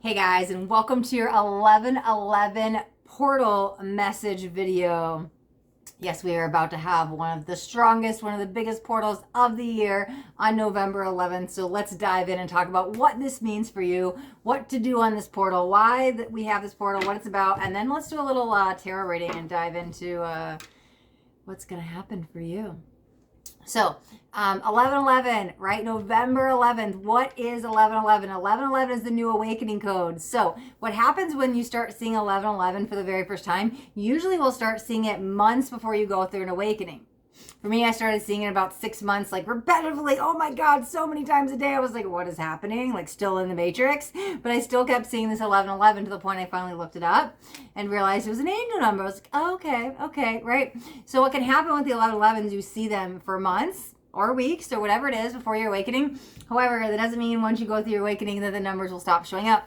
Hey guys, and welcome to your 11/11 portal message video. Yes, we are about to have one of the strongest, one of the biggest portals of the year on November 11th. So let's dive in and talk about what this means for you, what to do on this portal, why that we have this portal, what it's about, and then let's do a little tarot reading and dive into what's going to happen for you. So, 11/11, right? November 11th. What is 11/11? 11/11 is the new awakening code. So, what happens when you start seeing 11/11 for the very first time? Usually we'll start seeing it months before you go through an awakening. For me, I started seeing it about 6 months, like repetitively. Oh my God, so many times a day. I was like, what is happening? Like still in the matrix. But I still kept seeing this 11/11 to the point I finally looked it up and realized it was an angel number. I was like, oh, okay, right? So what can happen with the 11/11s, you see them for months or weeks or whatever it is before your awakening. However, that doesn't mean once you go through your awakening that the numbers will stop showing up.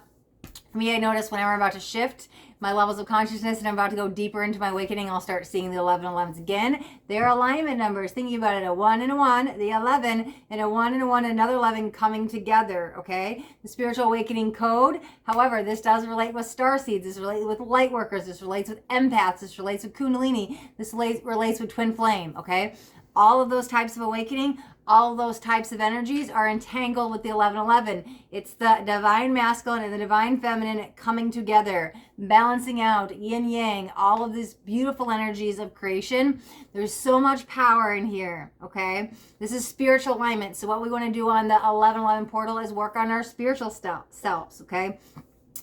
For me, I notice whenever I'm about to shift my levels of consciousness and I'm about to go deeper into my awakening, I'll start seeing the 11/11s again. They're alignment numbers. Thinking about it, a 1 and a 1, the 11, and a 1 and a 1, another 11 coming together, okay? The spiritual awakening code. However, this does relate with starseeds. This relates with light workers. This relates with empaths. This relates with kundalini. This relates with twin flame, okay? All of those types of awakening, all of those types of energies are entangled with the 11/11. It's the divine masculine and the divine feminine coming together, balancing out, yin yang, all of these beautiful energies of creation. There's so much power in here, okay? This is spiritual alignment. So what we want to do on the 11/11 portal is work on our spiritual selves, okay?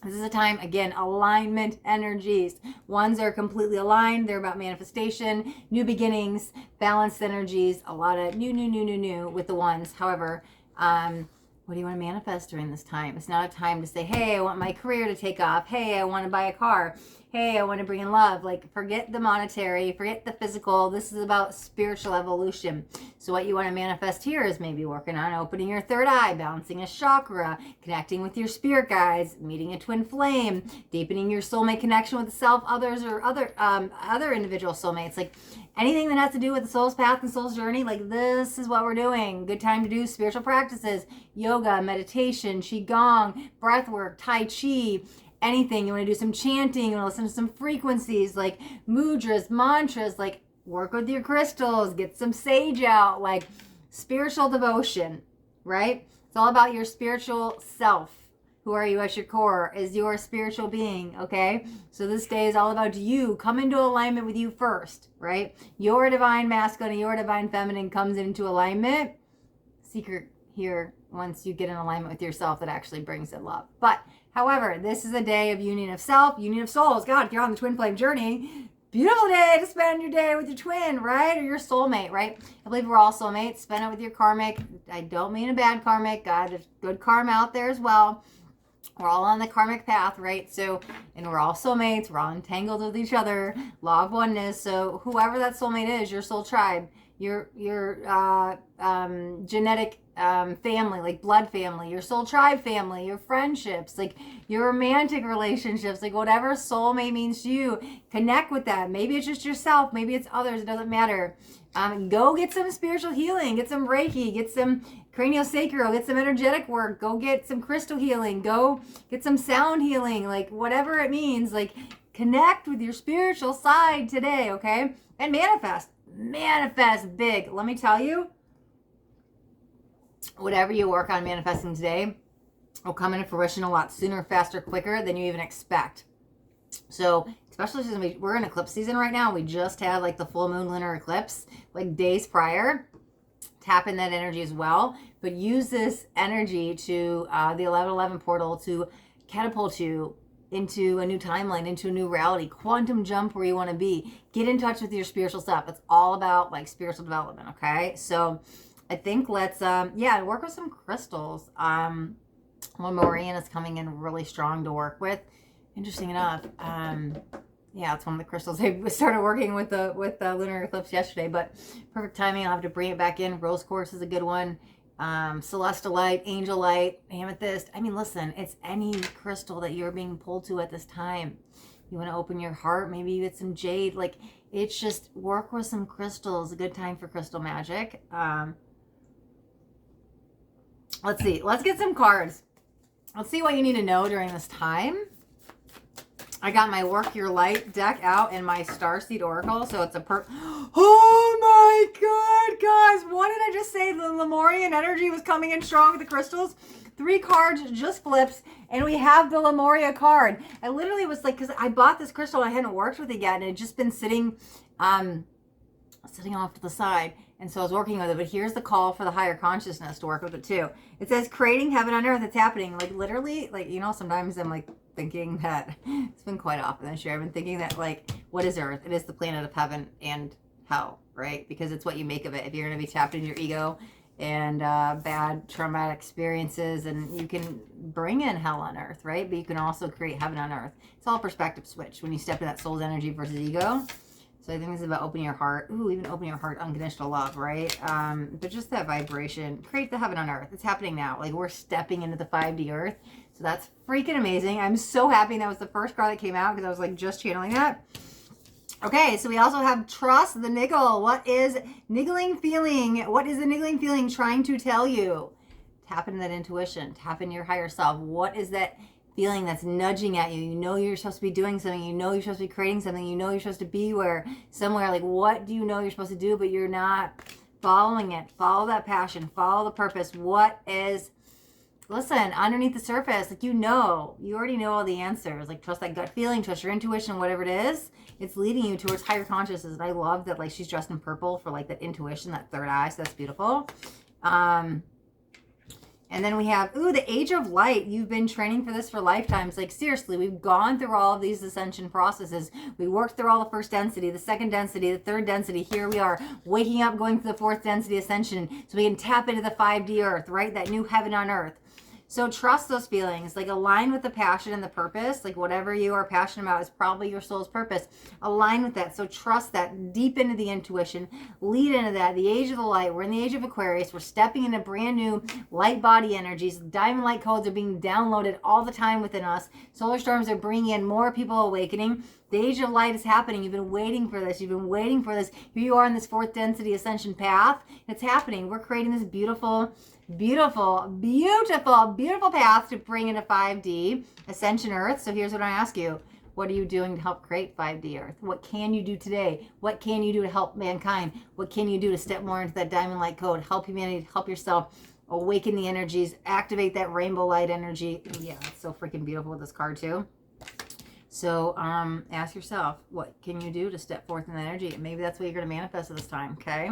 This is a time, again, alignment energies. Ones are completely aligned. They're about manifestation, new beginnings, balanced energies, a lot of new with the ones. However, what do you want to manifest during this time? It's not a time to say, hey, I want my career to take off. Hey, I want to buy a car. Hey, I want to bring in love. Like, forget the monetary, forget the physical. This is about spiritual evolution. So what you want to manifest here is maybe working on opening your third eye, balancing a chakra, connecting with your spirit guides, meeting a twin flame, deepening your soulmate connection with the self, others, or other individual soulmates. Like anything that has to do with the soul's path and soul's journey, like this is what we're doing. Good time to do spiritual practices, yoga, meditation, qigong, breath work, tai chi, anything. You want to do some chanting, you want to listen to some frequencies like mudras, mantras, like work with your crystals, get some sage out, like spiritual devotion, right? It's all about your spiritual self. Who are you at your core? Is your spiritual being, okay? So this day is all about you. Come into alignment with you first, right? Your divine masculine and your divine feminine comes into alignment. Secret here, once you get in alignment with yourself, that actually brings in love. But however, this is a day of union of self, union of souls. God, if you're on the twin flame journey, beautiful day to spend your day with your twin, right? Or your soulmate, right? I believe we're all soulmates. Spend it with your karmic. I don't mean a bad karmic. God, there's good karma out there as well. We're all on the karmic path, right? So, and we're all soulmates. We're all entangled with each other. Law of oneness. So whoever that soulmate is, your soul tribe, your genetic family, like blood family, your soul tribe family, your friendships, like your romantic relationships, like whatever soulmate means to you, connect with that. Maybe it's just yourself, maybe it's others, it doesn't matter. Go get some spiritual healing, get some Reiki, get some craniosacral, get some energetic work, go get some crystal healing, go get some sound healing, like whatever it means, like connect with your spiritual side today, okay? And manifest big. Let me tell you, whatever you work on manifesting today will come into fruition a lot sooner, faster, quicker than you even expect. So, especially since we're in eclipse season right now, we just had like the full moon lunar eclipse, like days prior. Tap in that energy as well, but use this energy to the 11/11 portal to catapult you into a new timeline, into a new reality, quantum jump where you want to be. Get in touch with your spiritual stuff. It's all about like spiritual development, okay? So I think let's work with some crystals. Maureen is coming in really strong to work with. Interesting enough, it's one of the crystals I started working with the lunar eclipse yesterday, but perfect timing. I'll have to bring it back in. Rose quartz is a good one. Celestolite, angelite, amethyst. I mean, listen, it's any crystal that you're being pulled to at this time. You want to open your heart, maybe you get some jade. Like, it's just work with some crystals. A good time for crystal magic. Let's see. Let's get some cards. let's see what you need to know during this time. I got my Work Your Light deck out and my Starseed Oracle. So it's a oh my God, guys. What did I just say? The Lemurian energy was coming in strong with the crystals. 3 cards just flips. And we have the Lemuria card. I literally was like, because I bought this crystal. I hadn't worked with it yet. And it had just been sitting off to the side. And so I was working with it. But here's the call for the higher consciousness to work with it too. It says creating heaven on earth. It's happening. Like literally, like, you know, sometimes I'm like, thinking that it's been quite often this year. I've been thinking that, like, what is Earth? It is the planet of heaven and hell, right? Because it's what you make of it. If you're going to be tapped in your ego and bad traumatic experiences, and you can bring in hell on earth, right? But you can also create heaven on earth. It's all a perspective switch when you step in that soul's energy versus ego. So I think this is about opening your heart. Ooh, even opening your heart, unconditional love, right? But just that vibration, create the heaven on earth. It's happening now. Like, we're stepping into the 5D earth. So that's freaking amazing. I'm so happy that was the first card that came out because I was like just channeling that. Okay, so we also have trust the niggle. What is niggling feeling? What is the niggling feeling trying to tell you? Tap into that intuition. Tap into your higher self. What is that feeling that's nudging at you? You know you're supposed to be doing something. You know you're supposed to be creating something. You know you're supposed to be somewhere. Like, what do you know you're supposed to do, but you're not following it? Follow that passion. Follow the purpose. What is... Listen, underneath the surface, like, you already know all the answers. Like, trust that gut feeling, trust your intuition, whatever it is. It's leading you towards higher consciousness. And I love that, like, she's dressed in purple for, like, that intuition, that third eye. So that's beautiful. And then we have, the Age of Light. You've been training for this for lifetimes. Like, seriously, we've gone through all of these ascension processes. We worked through all the first density, the second density, the third density. Here we are, waking up, going through the fourth density ascension. So we can tap into the 5D earth, right? That new heaven on earth. So trust those feelings, like align with the passion and the purpose. Like, whatever you are passionate about is probably your soul's purpose. Align with that. So trust that, deep into the intuition, lead into that. The age of the light. We're in the age of Aquarius. We're stepping into brand new light body energies. Diamond light codes are being downloaded all the time within us. Solar storms are bringing in more people awakening. The age of light is happening. You've been waiting for this. You've been waiting for this. Here you are in this fourth density ascension path. It's happening. We're creating this beautiful path to bring into 5D ascension earth. So here's what I ask you. What are you doing to help create 5D earth? What can you do today? What can you do to help mankind? What can you do to step more into that diamond light code? Help humanity, help yourself, awaken the energies, activate that rainbow light energy. Yeah, it's so freaking beautiful with this card too. So ask yourself, what can you do to step forth in that energy? And maybe that's what you're going to manifest at this time, okay?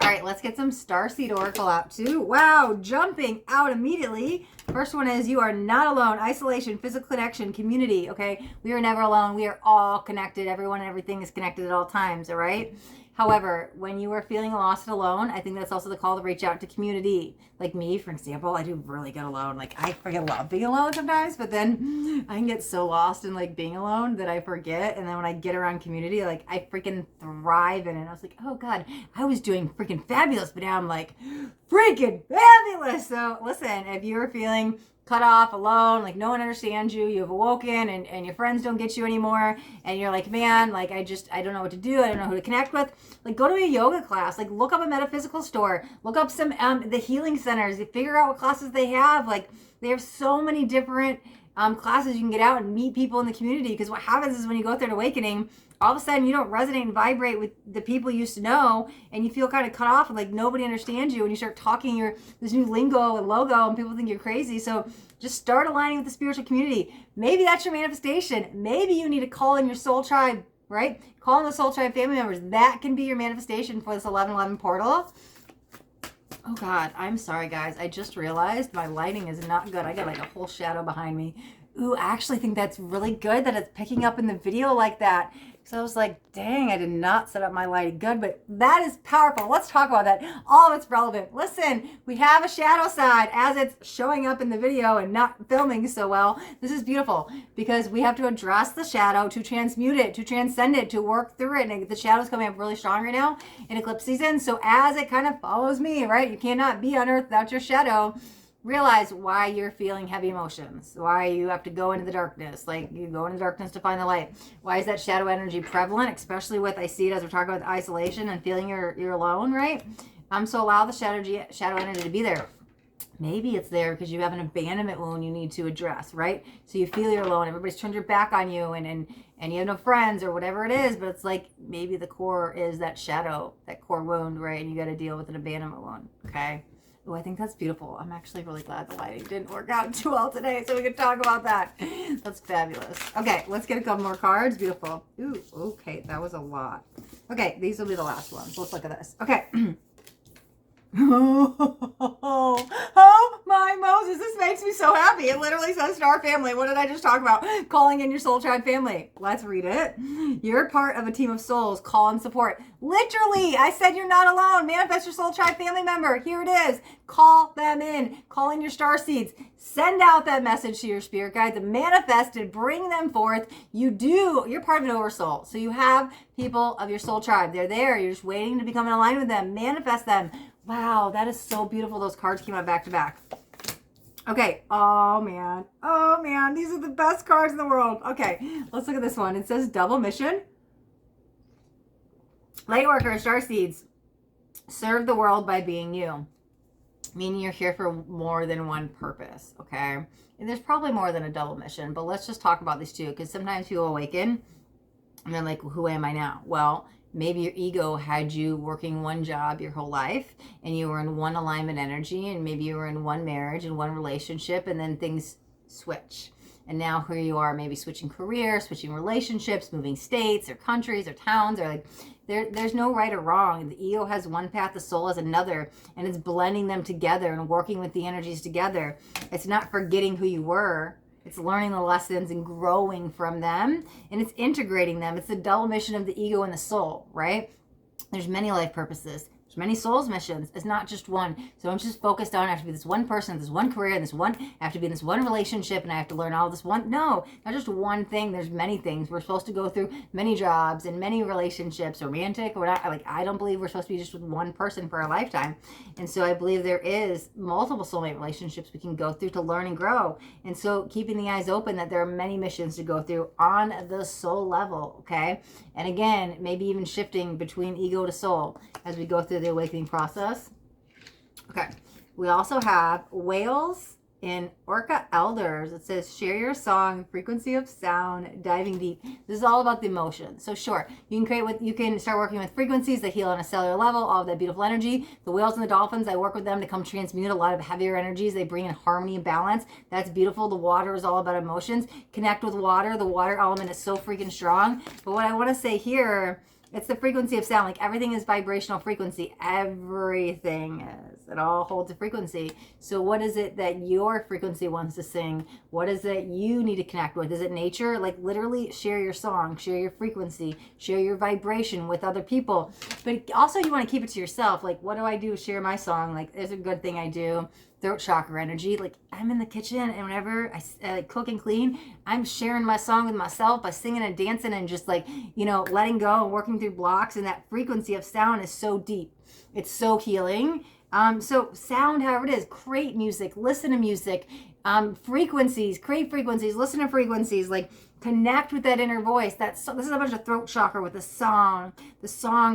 All right, let's get some Starseed Oracle out too. Wow, jumping out immediately. First one is, you are not alone. Isolation, physical connection, community, okay? We are never alone. We are all connected. Everyone and everything is connected at all times, all right? However, when you are feeling lost and alone, I think that's also the call to reach out to community. Like me, for example, I do really good alone. Like, I freaking love being alone sometimes, but then I can get so lost in, like, being alone that I forget. And then when I get around community, like, I freaking thrive in it. I was like, oh God, I was doing freaking fabulous, but now I'm like, freaking fabulous. So listen, if you're feeling cut off, alone, like no one understands you, you've awoken and your friends don't get you anymore, and you're like, man, like I don't know what to do, I don't know who to connect with, like go to a yoga class, like look up a metaphysical store, look up some the healing centers, figure out what classes they have. Like, they have so many different classes you can get out and meet people in the community, because what happens is when you go through an awakening, all of a sudden you don't resonate and vibrate with the people you used to know, and you feel kind of cut off and like nobody understands you, and you start talking this new lingo and logo, and people think you're crazy. So just start aligning with the spiritual community. Maybe that's your manifestation. Maybe you need to call in your soul tribe, right? Call in the soul tribe family members. That can be your manifestation for this 1111 portal. Oh God, I'm sorry guys. I just realized my lighting is not good. I got like a whole shadow behind me. Ooh, I actually think that's really good that it's picking up in the video like that. So I was like, dang, I did not set up my lighting good, but that is powerful. Let's talk about that. All of it's relevant. Listen, we have a shadow side as it's showing up in the video and not filming so well. This is beautiful because we have to address the shadow, to transmute it, to transcend it, to work through it. And the shadow's coming up really strong right now in eclipse season. So as it kind of follows me, right? You cannot be on earth without your shadow. Realize why you're feeling heavy emotions, why you have to go into the darkness, like you go into darkness to find the light. Why is that shadow energy prevalent, especially with, I see it as we're talking about isolation and feeling you're alone, right? So allow the shadow energy to be there. Maybe it's there because you have an abandonment wound you need to address, right? So you feel you're alone. Everybody's turned your back on you, and you have no friends or whatever it is. But it's like maybe the core is that shadow, that core wound, right? And you got to deal with an abandonment wound. Okay. Oh, I think that's beautiful. I'm actually really glad the lighting didn't work out too well today, so we could talk about that. That's fabulous. Okay, let's get a couple more cards. Beautiful. Ooh, okay, that was a lot. Okay, these will be the last ones. Let's look at this. Okay. Oh my Moses, this makes me so happy. It literally says Star Family. What did I just talk about? Calling in your soul tribe family. Let's read it. You're part of a team of souls. Call and support. Literally, I said you're not alone. Manifest your soul tribe family member. Here it is. Call them in. Call in your star seeds. Send out that message to your spirit guides. Manifest it. Bring them forth. You're part of an oversoul. So you have people of your soul tribe. They're there. You're just waiting to become in alignment with them. Manifest them. Wow, that is so beautiful. Those cards came out back to back. Okay. Oh, man. Oh, man. These are the best cards in the world. Okay. Let's look at this one. It says double mission. Light worker, star seeds. Serve the world by being you. Meaning you're here for more than one purpose. Okay. And there's probably more than a double mission. But let's just talk about these two. Because sometimes people awaken. And they're like, who am I now? Well, maybe your ego had you working one job your whole life, and you were in one alignment energy, and maybe you were in one marriage and one relationship, and then things switch. And now here you are, maybe switching careers, switching relationships, moving states or countries or towns, or like there's no right or wrong. The ego has one path, the soul has another, and it's blending them together and working with the energies together. It's not forgetting who you were. It's learning the lessons and growing from them, and it's integrating them. It's the double mission of the ego and the soul, right? There's many life purposes. There's many soul's missions. It's not just one. So I'm just focused on I have to be this one person, this one career, I have to be in this one relationship, and I have to learn all this one. No, not just one thing. There's many things. We're supposed to go through many jobs and many relationships, romantic or not. Like, I don't believe we're supposed to be just with one person for our lifetime. And so I believe there is multiple soulmate relationships we can go through to learn and grow. And so keeping the eyes open that there are many missions to go through on the soul level, okay? And again, maybe even shifting between ego to soul as we go through the awakening process. Okay. We also have whales in Orca Elders. It says, share your song, frequency of sound, diving deep. This is all about the emotion. So sure, you can start working with frequencies that heal on a cellular level, all of that beautiful energy. The whales and the dolphins, I work with them to come transmute a lot of heavier energies. They bring in harmony and balance. That's beautiful. The water is all about emotions. Connect with water. The water element is so freaking strong. But what I want to say here, it's the frequency of sound. Like, everything is vibrational frequency. Everything is. It all holds a frequency. So what is it that your frequency wants to sing? What is it you need to connect with? Is it nature? Like, literally share your song, share your frequency, share your vibration with other people. But also you want to keep it to yourself. Like, what do I do? Share my song. Like, there's a good thing I do. Throat chakra energy. Like, I'm in the kitchen, and whenever I cook and clean, I'm sharing my song with myself by singing and dancing and just like, letting go and working through blocks. And that frequency of sound is so deep. It's so healing. So sound, however it is, create music, listen to music, frequencies, create frequencies, listen to frequencies, like connect with that inner voice. This is a bunch of throat chakra with the song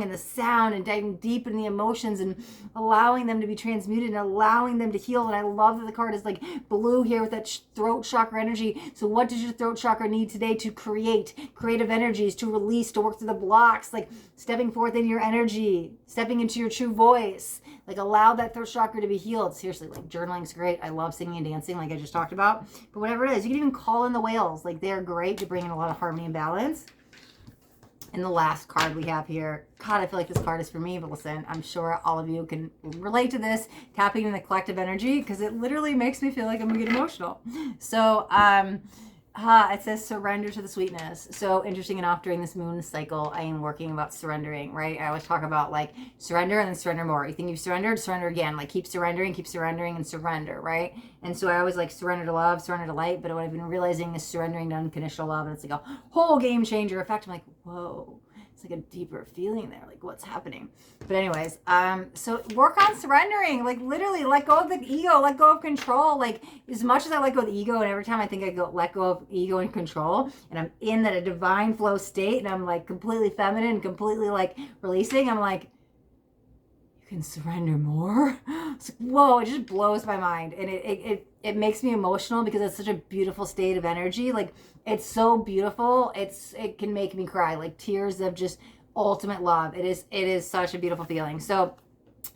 and the sound, and diving deep in the emotions and allowing them to be transmuted and allowing them to heal. And I love that the card is like blue here with that throat chakra energy. So what does your throat chakra need today to create creative energies, to release, to work through the blocks, like stepping forth in your energy, stepping into your true voice? Like, allow that throat chakra to be healed. Seriously, like, journaling's great. I love singing and dancing, like I just talked about. But whatever it is, you can even call in the whales. Like, they're great to bring in a lot of harmony and balance. And the last card we have here, God, I feel like this card is for me, but listen, I'm sure all of you can relate to this, tapping in the collective energy, because it literally makes me feel like I'm gonna get emotional. So, it says surrender to the sweetness. So interesting enough, during this moon cycle, I am working about surrendering, right? I always talk about like surrender and then surrender more. You think you've surrendered, surrender again. Like, keep surrendering and surrender, right? And so I always like surrender to love, surrender to light. But what I've been realizing is surrendering to unconditional love. And it's like a whole game changer effect. I'm like, whoa. It's like a deeper feeling there, like what's happening. But anyways, so work on surrendering. Like, literally let go of the ego, let go of control. Like, as much as I let go of the ego, and every time I think I let go of ego and control, and I'm in that a divine flow state, and I'm like completely feminine, completely like releasing, I'm like, you can surrender more. It's like, whoa, it just blows my mind. And it makes me emotional because it's such a beautiful state of energy. Like, it's so beautiful. It can make me cry, like tears of just ultimate love. It is such a beautiful feeling. So,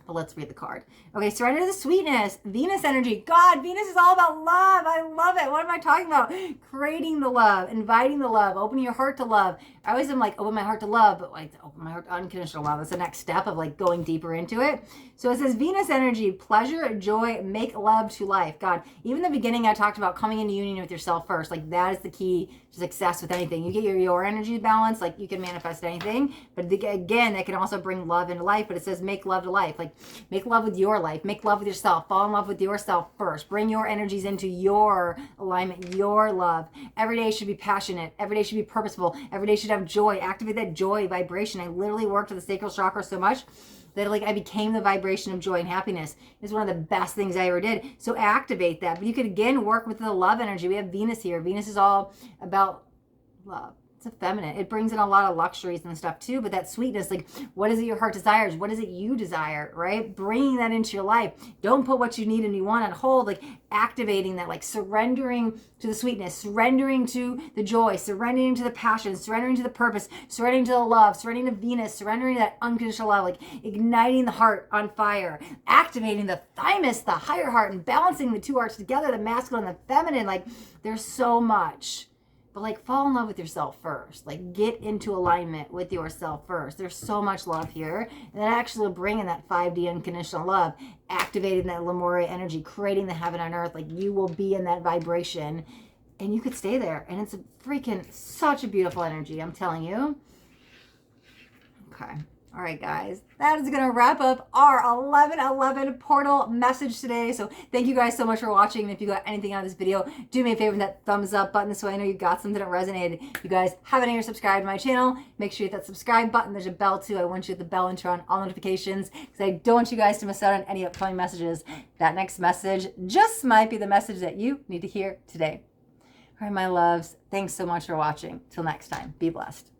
but let's read the card. Okay, surrender to the sweetness. Venus energy. God, Venus is all about love. I love it. What am I talking about? Creating the love, inviting the love, opening your heart to love. I always am like, open my heart to love, but like open my heart to unconditional love. That's the next step of like going deeper into it. So it says Venus energy, pleasure, joy, make love to life. God, even in the beginning, I talked about coming into union with yourself first. Like that is the key to success with anything. You get your energy balance, like you can manifest anything. But again, it can also bring love into life. But it says make love to life. Like make love with your life. Make love with yourself. Fall in love with yourself first. Bring your energies into your alignment, your love. Every day should be passionate. Every day should be purposeful. Every day should have joy. Activate that joy vibration. I literally worked with the sacral chakra so much that like I became the vibration of joy and happiness. It's one of the best things I ever did. So activate that. But you could again work with the love energy. We have Venus here. Venus is all about love. It's effeminate. It brings in a lot of luxuries and stuff too, but that sweetness, like what is it your heart desires? What is it you desire, right? Bringing that into your life. Don't put what you need and you want on hold, like activating that, like surrendering to the sweetness, surrendering to the joy, surrendering to the passion, surrendering to the purpose, surrendering to the love, surrendering to Venus, surrendering to that unconditional love, like igniting the heart on fire, activating the thymus, the higher heart, and balancing the two hearts together, the masculine and the feminine. Like there's so much. But like fall in love with yourself first. Like get into alignment with yourself first. There's so much love here. And then actually bringing that 5D unconditional love, activating that Lemuria energy, creating the heaven on earth. Like you will be in that vibration and you could stay there. And it's a freaking such a beautiful energy. I'm telling you. Okay. All right, guys, that is going to wrap up our 11/11 portal message today. So thank you guys so much for watching. And if you got anything out of this video, do me a favor with that thumbs up button so I know you got something that resonated. If you guys haven't yet subscribed to my channel, make sure you hit that subscribe button. There's a bell too. I want you to hit the bell and turn on all notifications because I don't want you guys to miss out on any upcoming messages. That next message just might be the message that you need to hear today. All right, my loves, thanks so much for watching. Till next time, be blessed.